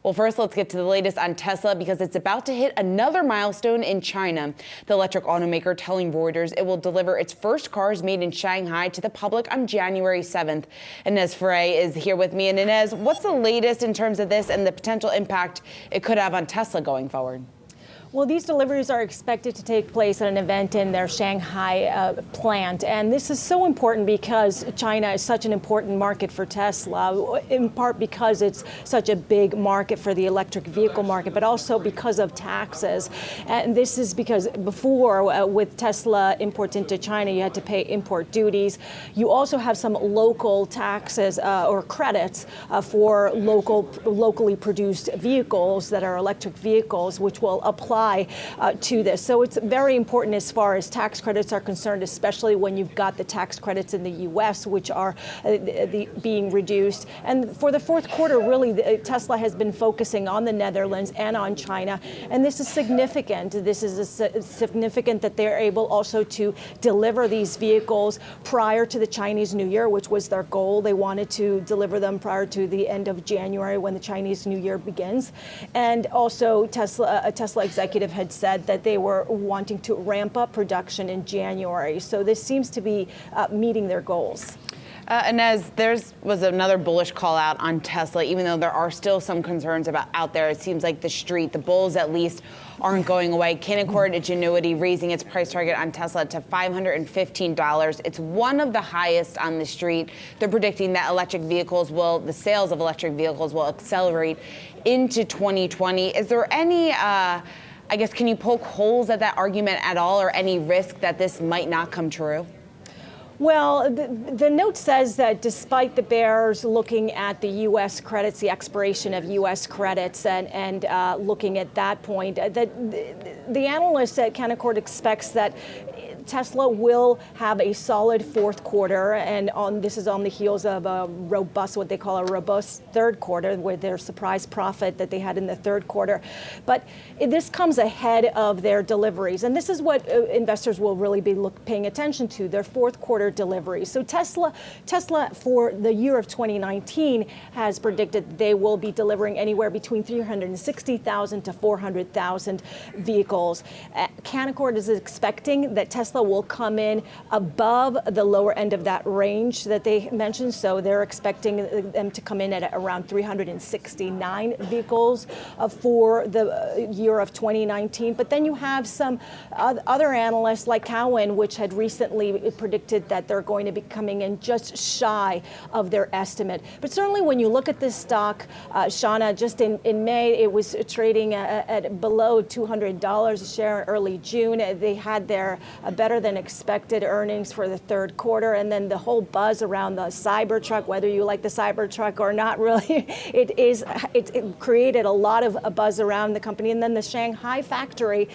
Well, first, let's get to the latest on Tesla because it's about to hit another milestone in China. The electric automaker telling Reuters it will deliver its first cars made in Shanghai to the public on January 7th. Ines Ferre is here with me. And Ines, what's the latest in terms of this and the potential impact it could have on Tesla going forward? Well, these deliveries are expected to take place at an event in their Shanghai plant. And this is so important because China is such an important market for Tesla, in part because it's such a big market for the electric vehicle market, but also because of taxes. And this is because before, with Tesla imports into China, you had to pay import duties. You also have some local taxes or credits for locally produced vehicles that are electric vehicles, which will apply to this. So it's very important as far as tax credits are concerned, especially when you've got the tax credits in the U.S., which are being reduced. And for the fourth quarter, really, Tesla has been focusing on the Netherlands and on China. And this is significant. This is significant that they're able also to deliver these vehicles prior to the Chinese New Year, which was their goal. They wanted to deliver them prior to the end of January when the Chinese New Year begins. And also, a Tesla executive had said that they were wanting to ramp up production in January. So this seems to be meeting their goals. Ines, there was another bullish call out on Tesla, even though there are still some concerns out there. It seems like the bulls at least aren't going away. Canaccord Genuity raising its price target on Tesla to $515. It's one of the highest on the street. They're predicting that the sales of electric vehicles will accelerate into 2020. Is there any, can you poke holes at that argument at all, or any risk that this might not come true? Well, the note says that despite the bears looking at the U.S. credits, the expiration of U.S. credits, and looking at that point, that the analyst at Canaccord expects that Tesla will have a solid fourth quarter, and this is on the heels of a robust, what they call a robust third quarter, with their surprise profit that they had in the third quarter. But this comes ahead of their deliveries, and this is what investors will really be paying attention to, their fourth quarter deliveries. So Tesla for the year of 2019 has predicted they will be delivering anywhere between 360,000 to 400,000 vehicles. Canaccord is expecting that Tesla will come in above the lower end of that range that they mentioned. So they're expecting them to come in at around 369 vehicles for the year of 2019. But then you have some other analysts like Cowen, which had recently predicted that they're going to be coming in just shy of their estimate. But certainly when you look at this stock, Seana, just in May, it was trading at below $200 a share in early June. They had their better than expected earnings for the third quarter, and then the whole buzz around the Cybertruck, whether you like the Cybertruck or not really, it created a lot of a buzz around the company. And then the Shanghai factory,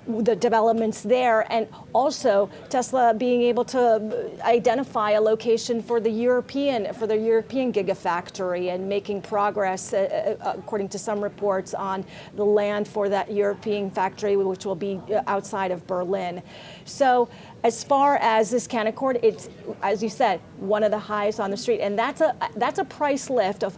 the developments there, and also Tesla being able to identify a location for the European gigafactory and making progress, according to some reports, on the land for that European factory, which will be outside of Berlin. So as far as this Canaccord, it's, as you said, one of the highest on the street, and that's a price lift of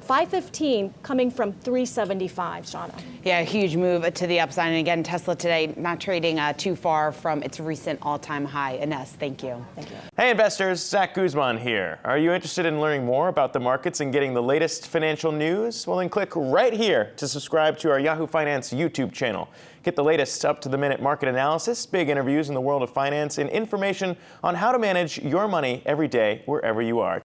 $515 coming from $375, Seana. Yeah, a huge move to the upside. And again, Tesla today not trading too far from its recent all-time high. Ines, thank you. Thank you. Hey investors, Zach Guzman here. Are you interested in learning more about the markets and getting the latest financial news? Well, then click right here to subscribe to our Yahoo Finance YouTube channel. Get the latest up-to-the-minute market analysis, big interviews in the world of finance, and information on how to manage your money every day wherever you are.